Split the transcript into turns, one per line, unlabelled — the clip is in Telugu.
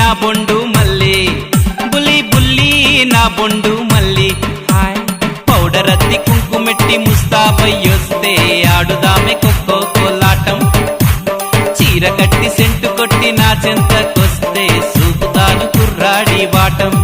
నా బొండు మల్లి బుల్లి బుల్లి నా బొండు మల్లి హాయ్ పౌడర్ అద్ది కుంకుమెట్టి ముస్తాబయ్యొస్తే ఆడుదామె కొక్కో కోలాటం చీర కట్టి సెంటు కొట్టి నా చెంతకొస్తే సూపుతాను కుర్రాడి వాటం